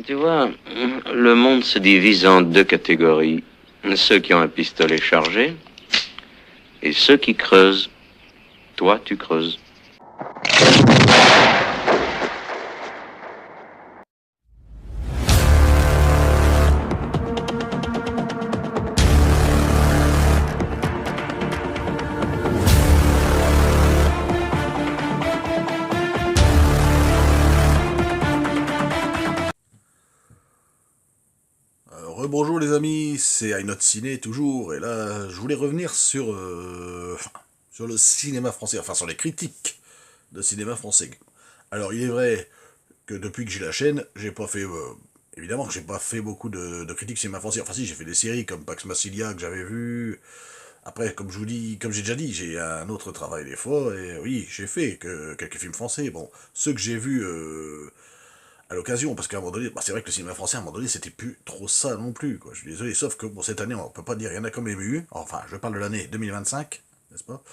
Tu vois, le monde se divise en deux catégories. Ceux qui ont un pistolet chargé et ceux qui creusent. Toi, tu creuses. Rebonjour les amis, c'est iNote Ciné toujours, et là je voulais revenir sur le cinéma français, enfin sur les critiques de cinéma français. Alors il est vrai que depuis que j'ai la chaîne, j'ai pas fait, évidemment que j'ai pas fait beaucoup de critiques cinéma français, enfin si j'ai fait des séries comme Pax Massilia que j'avais vu, après comme je vous dis, comme j'ai déjà dit, j'ai un autre travail des fois, et oui j'ai fait quelques films français, bon, ceux que j'ai vus à l'occasion, parce qu'à un moment donné, bah, c'est vrai que le cinéma français, à un moment donné, c'était plus trop ça non plus, quoi. Je suis désolé, sauf que, bon, cette année, on peut pas dire, il y en a quand même eu, enfin, je parle de l'année 2025, n'est-ce pas?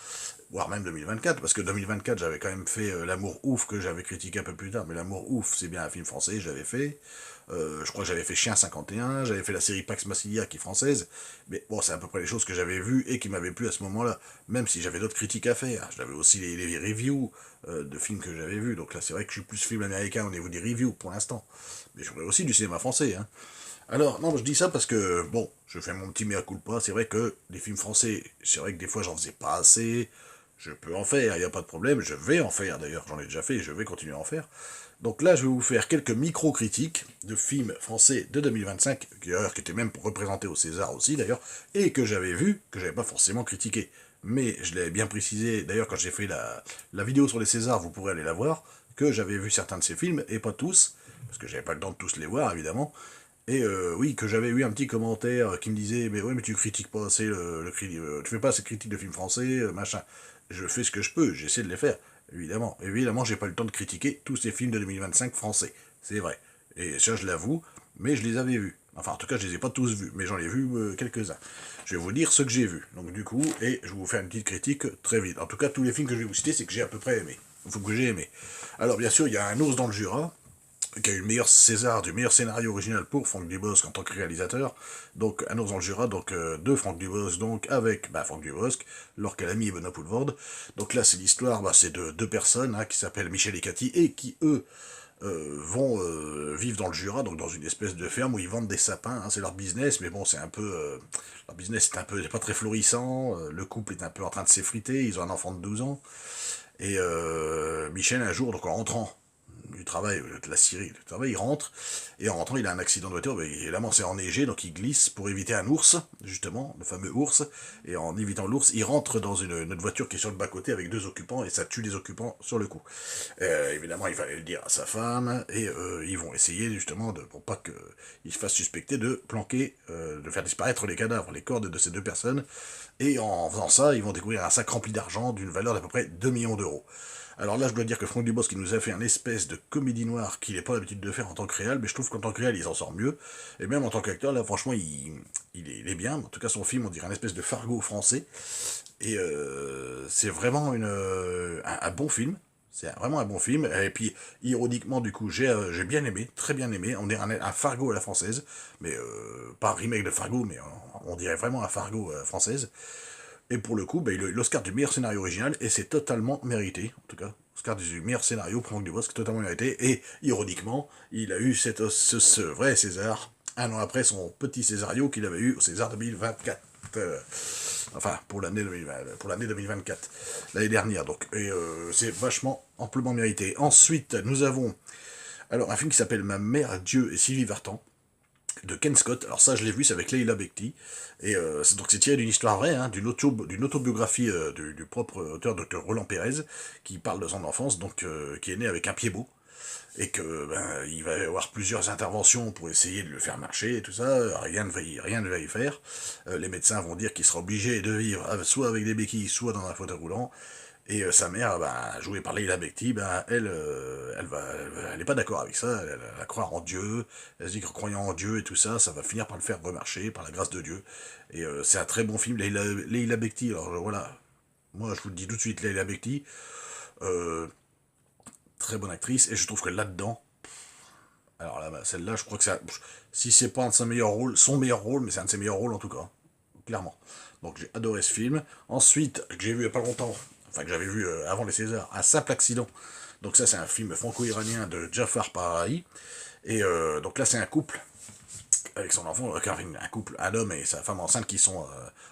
Voire même 2024, parce que 2024, j'avais quand même fait L'amour ouf, que j'avais critiqué un peu plus tard, mais L'amour ouf, c'est bien un film français, j'avais fait. Je crois que j'avais fait Chien 51, j'avais fait la série Pax Massilia qui est française, mais bon, c'est à peu près les choses que j'avais vues et qui m'avaient plu à ce moment-là, même si j'avais d'autres critiques à faire. J'avais aussi les reviews de films que j'avais vus, donc là c'est vrai que je suis plus film américain au niveau des reviews pour l'instant, mais je voudrais aussi du cinéma français. Hein. Alors, non, je dis ça parce que, bon, je fais mon petit mea culpa, c'est vrai que les films français, c'est vrai que des fois j'en faisais pas assez, je peux en faire, il n'y a pas de problème, je vais en faire d'ailleurs, j'en ai déjà fait et je vais continuer à en faire. Donc là, je vais vous faire quelques micro-critiques de films français de 2025, qui étaient même représentés au César aussi d'ailleurs, et que j'avais vu, que j'avais pas forcément critiqué. Mais je l'ai bien précisé, d'ailleurs quand j'ai fait la vidéo sur les Césars, vous pourrez aller la voir, que j'avais vu certains de ces films, et pas tous, parce que j'avais pas le temps de tous les voir évidemment, et oui, que j'avais eu un petit commentaire qui me disait mais ouais mais tu critiques pas assez tu fais pas assez de critiques de films français, machin. Je fais ce que je peux, j'essaie de les faire, évidemment. Évidemment, j'ai pas le temps de critiquer tous ces films de 2025 français, c'est vrai. Et ça je l'avoue, mais je les avais vus. Enfin en tout cas je les ai pas tous vus, mais j'en ai vu quelques-uns. Je vais vous dire ce que j'ai vu. Donc du coup, et je vais vous faire une petite critique très vite. En tout cas tous les films que je vais vous citer, c'est que j'ai à peu près aimé. Il faut que j'ai aimé. Alors bien sûr, il y a Un ours dans le Jura, qui a eu le meilleur César du meilleur scénario original pour Franck Dubosc en tant que réalisateur. Donc Un ours dans le Jura, donc de Franck Dubosc, donc avec Franck Dubosc, Laure Calamy et Benoît Poelvoorde. Donc là c'est l'histoire, c'est de deux personnes qui s'appellent Michel et Cathy et qui eux vont vivre dans le Jura, donc dans une espèce de ferme où ils vendent des sapins, c'est leur business, mais bon c'est un peu leur business est un peu pas très florissant, le couple est un peu en train de s'effriter, ils ont un enfant de 12 ans, et Michel un jour, donc en rentrant du travail, de la Syrie, du travail, il rentre, et en rentrant, il a un accident de voiture, mais évidemment c'est enneigé, donc il glisse pour éviter un ours, justement, le fameux ours, et en évitant l'ours, il rentre dans une autre voiture qui est sur le bas-côté avec deux occupants, et ça tue les occupants sur le coup. Évidemment, il fallait le dire à sa femme, et ils vont essayer, justement, pour pas qu'il se fasse suspecter, de planquer, de faire disparaître les cadavres, les corps de ces deux personnes, et en faisant ça, ils vont découvrir un sac rempli d'argent d'une valeur d'à peu près 2 millions d'euros. Alors là, je dois dire que Franck Dubosc, qui nous a fait un espèce de comédie noire qu'il n'est pas l'habitude de faire en tant que réal, mais je trouve qu'en tant que réal, il s'en sort mieux. Et même en tant qu'acteur, là, franchement, il est bien. En tout cas, son film, on dirait un espèce de Fargo français. Et c'est vraiment un bon film. C'est vraiment un bon film. Et puis, ironiquement, du coup, j'ai bien aimé, très bien aimé. On dirait un Fargo à la française. Mais pas un remake de Fargo, mais on dirait vraiment un Fargo française. Et pour le coup, il a eu l'Oscar du meilleur scénario original, et c'est totalement mérité. En tout cas, Oscar du meilleur scénario pour Franck Dubosc, totalement mérité. Et ironiquement, il a eu ce vrai César un an après son petit Césario qu'il avait eu au César 2024. Enfin, pour l'année 2024, l'année dernière. Donc, et c'est vachement amplement mérité. Ensuite, nous avons alors un film qui s'appelle Ma mère, Dieu et Sylvie Vartan, de Ken Scott. Alors ça, je l'ai vu, c'est avec Leila Bekti. Et c'est tiré d'une histoire vraie, d'une autobiographie du propre auteur, Dr Roland Pérez, qui parle de son enfance, donc qui est né avec un pied beau, et que il va y avoir plusieurs interventions pour essayer de le faire marcher et tout ça. Rien ne va y faire. Les médecins vont dire qu'il sera obligé de vivre soit avec des béquilles, soit dans un fauteuil roulant. Et sa mère, jouée par Leila Bekti, elle est pas d'accord avec ça, elle croire en Dieu, elle se dit que croyant en Dieu et tout ça, ça va finir par le faire remarcher, par la grâce de Dieu. Et c'est un très bon film, Leila Bekti, alors voilà, moi je vous le dis tout de suite, Leila Bekti, euh, très bonne actrice, et je trouve que là-dedans, Alors là, bah, celle-là, je crois que c'est, si c'est pas un de ses meilleurs rôles, son meilleur rôle, mais c'est un de ses meilleurs rôles en tout cas, clairement. Donc j'ai adoré ce film. Ensuite, que j'ai vu il n'y a pas longtemps, enfin que j'avais vu avant les Césars, Un simple accident. Donc ça, c'est un film franco-iranien de Jafar Panahi. Et donc là, c'est un couple avec son enfant, un couple, un homme et sa femme enceinte qui sont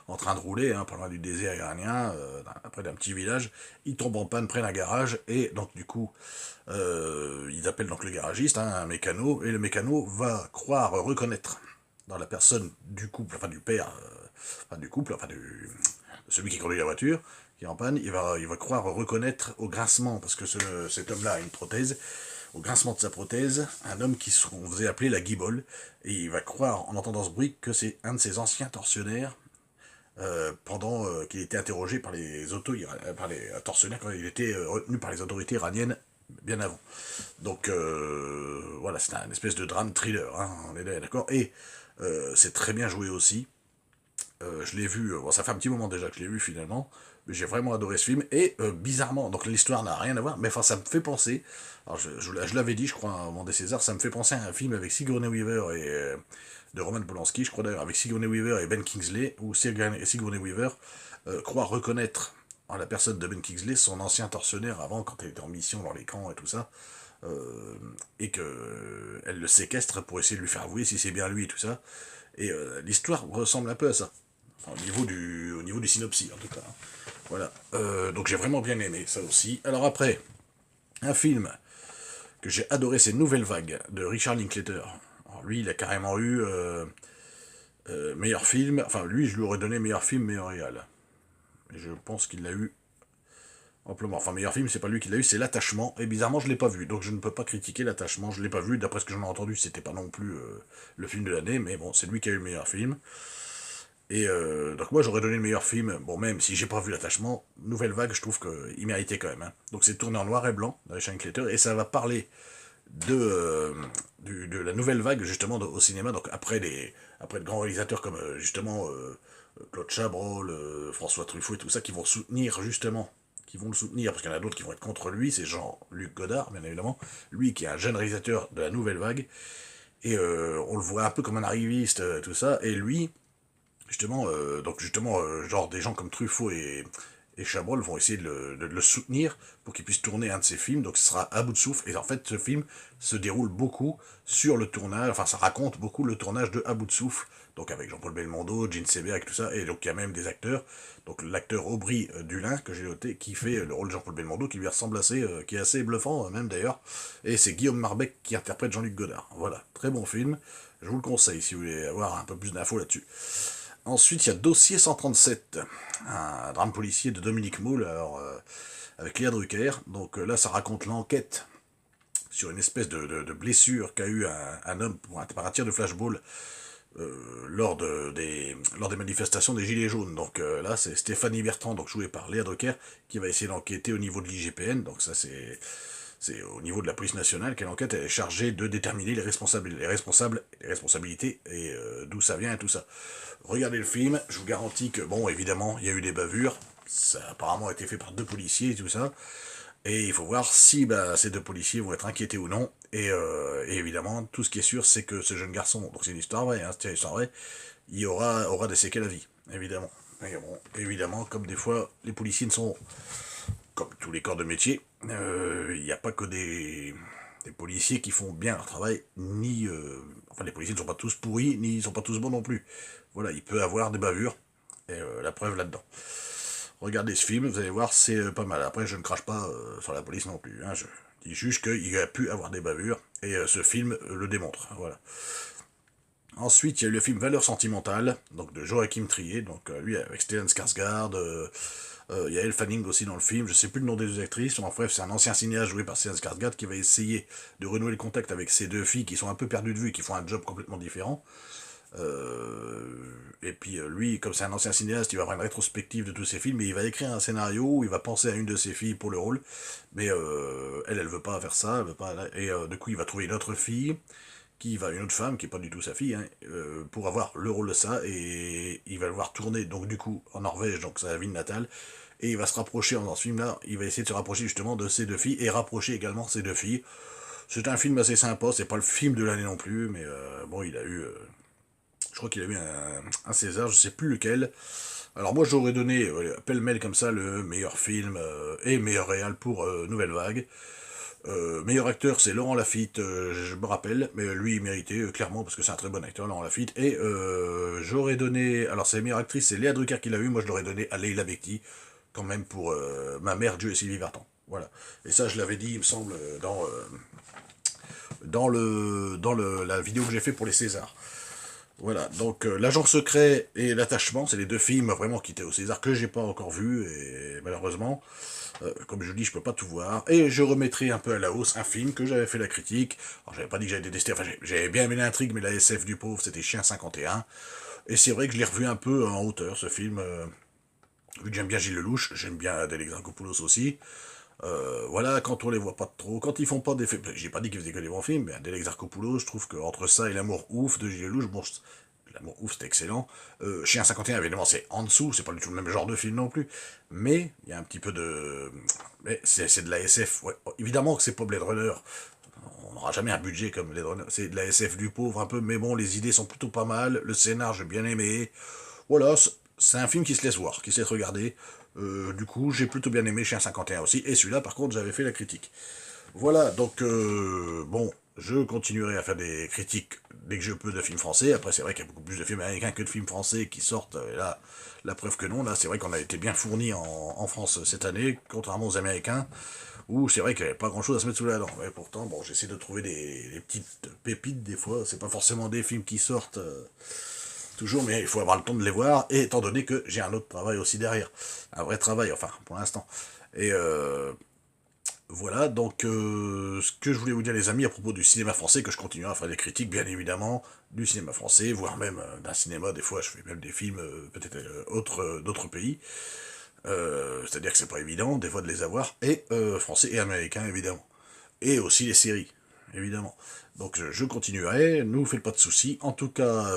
en train de rouler, pas loin du désert iranien, près d'un petit village. Ils tombent en panne près d'un garage et donc du coup, ils appellent donc le garagiste, un mécano, et le mécano va croire reconnaître dans la personne du couple, enfin du père, enfin du couple, enfin celui qui conduit la voiture, qui est en panne, il va croire reconnaître au grincement, parce que cet homme-là a une prothèse, au grincement de sa prothèse, un homme qu'on faisait appeler la guibole, et il va croire, en entendant ce bruit, que c'est un de ses anciens tortionnaires, pendant qu'il était interrogé par par les tortionnaires quand il était retenu par les autorités iraniennes bien avant. Donc voilà, c'est un espèce de drame thriller, on est d'accord. Et c'est très bien joué aussi. Je l'ai vu, bon, ça fait un petit moment déjà que je l'ai vu finalement, mais j'ai vraiment adoré ce film, et bizarrement, donc l'histoire n'a rien à voir, mais enfin ça me fait penser, alors je l'avais dit je crois à un moment des Césars, ça me fait penser à un film avec Sigourney Weaver et de Roman Polanski, je crois d'ailleurs, avec Sigourney Weaver et Ben Kingsley, où Sigourney Weaver croit reconnaître en la personne de Ben Kingsley son ancien tortionnaire avant, quand elle était en mission dans les camps et tout ça, et que elle le séquestre pour essayer de lui faire avouer si c'est bien lui et tout ça, et l'histoire ressemble un peu à ça. Enfin, au niveau du synopsis, en tout cas. Voilà. Donc j'ai vraiment bien aimé ça aussi. Alors après, un film que j'ai adoré, c'est Nouvelle Vague, de Richard Linklater. Alors lui, il a carrément eu meilleur film. Enfin, lui, je lui aurais donné meilleur film, meilleur réal. Et je pense qu'il l'a eu amplement. Enfin, meilleur film, c'est pas lui qui l'a eu, c'est L'Attachement. Et bizarrement, je l'ai pas vu. Donc je ne peux pas critiquer L'Attachement. Je l'ai pas vu. D'après ce que j'en ai entendu, c'était pas non plus le film de l'année. Mais bon, c'est lui qui a eu le meilleur film. Et donc moi j'aurais donné le meilleur film, bon même si j'ai pas vu L'Attachement, Nouvelle Vague je trouve qu'il méritait quand même. Donc c'est tourné en noir et blanc, dans les Richard Linklater, et ça va parler de la nouvelle vague justement au cinéma, donc après de grands réalisateurs comme justement Claude Chabrol, François Truffaut et tout ça, qui vont soutenir justement, qui vont le soutenir, parce qu'il y en a d'autres qui vont être contre lui, c'est Jean-Luc Godard bien évidemment, lui qui est un jeune réalisateur de la nouvelle vague, et on le voit un peu comme un arriviste, tout ça, et lui, justement, genre des gens comme Truffaut et Chabrol vont essayer de le soutenir pour qu'il puisse tourner un de ses films, donc ce sera À bout de souffle, et en fait ce film se déroule beaucoup sur le tournage, enfin ça raconte beaucoup le tournage de À bout de souffle, donc avec Jean-Paul Belmondo, Gene Seberg et tout ça, et donc il y a même des acteurs, donc l'acteur Aubry Dulin, que j'ai noté, qui fait le rôle de Jean-Paul Belmondo, qui lui ressemble assez, qui est assez bluffant même d'ailleurs, et c'est Guillaume Marbeck qui interprète Jean-Luc Godard. Voilà, très bon film, je vous le conseille si vous voulez avoir un peu plus d'infos là-dessus. Ensuite, il y a Dossier 137, un drame policier de Dominique Moule, alors, avec Léa Drucker. Donc là, ça raconte l'enquête sur une espèce de blessure qu'a eu un homme par un tir de flashball lors des manifestations des Gilets jaunes. Donc là, c'est Stéphanie Bertrand, donc jouée par Léa Drucker, qui va essayer d'enquêter au niveau de l'IGPN. Donc ça, c'est au niveau de la police nationale quelle enquête est chargée de déterminer les responsabilités et d'où ça vient et tout ça. Regardez le film, je vous garantis que, bon, évidemment, il y a eu des bavures, ça a apparemment été fait par deux policiers et tout ça, et il faut voir si ces deux policiers vont être inquiétés ou non, et évidemment, tout ce qui est sûr, c'est que ce jeune garçon, donc c'est une histoire vraie, c'est une histoire vraie, il aura des séquelles à vie, évidemment. Mais bon, évidemment, comme des fois, les policiers ne sont comme tous les corps de métier, il n'y a pas que des policiers qui font bien leur travail, enfin les policiers ne sont pas tous pourris, ni ils sont pas tous bons non plus. Voilà, il peut avoir des bavures, et la preuve là-dedans. Regardez ce film, vous allez voir, c'est pas mal. Après, je ne crache pas sur la police non plus, je dis juste qu'il a pu avoir des bavures, et ce film le démontre, voilà. Ensuite, il y a eu le film Valeurs sentimentales, donc de Joachim Trier, donc lui avec Stellan Skarsgård, il y a Elle Fanning aussi dans le film, je sais plus le nom des deux actrices, en bref, c'est un ancien cinéaste joué par Stellan Skarsgård qui va essayer de renouer le contact avec ces deux filles qui sont un peu perdues de vue et qui font un job complètement différent. Et puis lui, comme c'est un ancien cinéaste, il va avoir une rétrospective de tous ses films et il va écrire un scénario où il va penser à une de ses filles pour le rôle, mais elle veut pas faire ça, elle veut pas, et du coup il va trouver une autre fille, une autre femme qui est pas du tout sa fille, pour avoir le rôle de ça, et il va le voir tourner donc du coup en Norvège, donc sa ville natale, et il va se rapprocher dans ce film-là, il va essayer de se rapprocher justement de ces deux filles et rapprocher également ces deux filles. C'est un film assez sympa, c'est pas le film de l'année non plus, mais bon, il a eu... je crois qu'il a eu un César, je sais plus lequel. Alors moi j'aurais donné, pêle-mêle comme ça, le meilleur film et meilleur réal pour Nouvelle Vague. Meilleur acteur, c'est Laurent Lafitte, je me rappelle, mais lui il méritait clairement parce que c'est un très bon acteur, Laurent Lafitte. Et j'aurais donné, alors c'est la meilleure actrice, c'est Léa Drucker qui l'a eu, moi je l'aurais donné à Leila Bekti, quand même pour Ma mère, Dieu et Sylvie Vartan. Voilà. Et ça je l'avais dit, il me semble, la vidéo que j'ai fait pour les Césars. Voilà, donc L'Agent Secret et L'Attachement, c'est les deux films vraiment qui étaient au César que j'ai pas encore vus, et malheureusement, comme je dis, je peux pas tout voir. Et je remettrai un peu à la hausse un film que j'avais fait la critique. Alors j'avais pas dit que j'avais détesté, enfin j'avais bien aimé l'intrigue, mais la SF du pauvre, c'était Chien 51. Et c'est vrai que je l'ai revu un peu en hauteur, ce film. Vu que j'aime bien Gilles Lelouch, j'aime bien Adèle Exarchopoulos aussi. Voilà, quand on les voit pas trop, quand ils font pas des films, j'ai pas dit qu'ils faisaient que des bons films, mais Adèle Exarchopoulos, je trouve qu'entre ça et L'amour ouf de Gilles Lelouch, bon, L'amour ouf c'était excellent. Chien 51, évidemment, c'est en dessous, c'est pas du tout le même genre de film non plus, mais il y a un petit peu de... Mais c'est de la SF, ouais. Évidemment que c'est pas Blade Runner, on n'aura jamais un budget comme Blade Runner, c'est de la SF du pauvre un peu, mais bon, les idées sont plutôt pas mal, le scénar j'ai bien aimé, voilà, c'est un film qui se laisse voir, qui se laisse regarder. Du coup, j'ai plutôt bien aimé Chien 51 aussi, et celui-là, par contre, j'avais fait la critique. Voilà, donc, bon, je continuerai à faire des critiques dès que je peux de films français. Après, c'est vrai qu'il y a beaucoup plus de films américains que de films français qui sortent, et là, la preuve que non, là, c'est vrai qu'on a été bien fournis en France cette année, contrairement aux Américains, où c'est vrai qu'il n'y avait pas grand-chose à se mettre sous la dent. Mais pourtant, bon, j'essaie de trouver des petites pépites, des fois, c'est pas forcément des films qui sortent... toujours, mais il faut avoir le temps de les voir, et étant donné que j'ai un autre travail aussi derrière. Un vrai travail, enfin, pour l'instant. Et voilà, donc ce que je voulais vous dire les amis à propos du cinéma français, que je continuerai à faire des critiques, bien évidemment, du cinéma français, voire même d'un cinéma, des fois je fais même des films peut-être autres d'autres pays. C'est-à-dire que c'est pas évident, des fois, de les avoir, et français et américains, évidemment. Et aussi les séries, évidemment. Donc je continuerai, ne vous faites pas de soucis. En tout cas,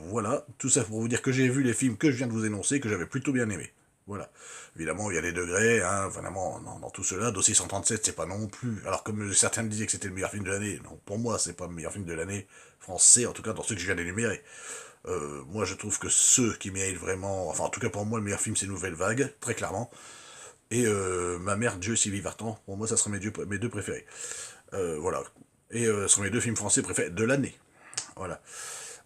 voilà, tout ça pour vous dire que j'ai vu les films que je viens de vous énoncer, que j'avais plutôt bien aimé. Voilà. Évidemment, il y a des degrés, hein, vraiment, dans tout cela. Dossier 137, c'est pas non plus. Alors, comme certains me disaient que c'était le meilleur film de l'année, non, pour moi, c'est pas le meilleur film de l'année français, en tout cas dans ceux que je viens d'énumérer. Moi, je trouve que ceux qui méritent vraiment, enfin, en tout cas pour moi, le meilleur film, c'est Nouvelle Vague, très clairement. Et Ma mère, Dieu, Sylvie Vartan, pour moi, ça serait mes deux préférés. Voilà. Et ce sont mes deux films français préférés de l'année. Voilà.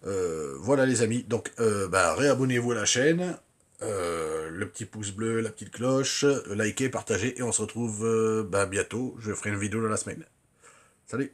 Voilà les amis. Donc, bah, réabonnez-vous à la chaîne. Le petit pouce bleu, la petite cloche, likez, partagez, et on se retrouve bah, bientôt. Je ferai une vidéo dans la semaine. Salut!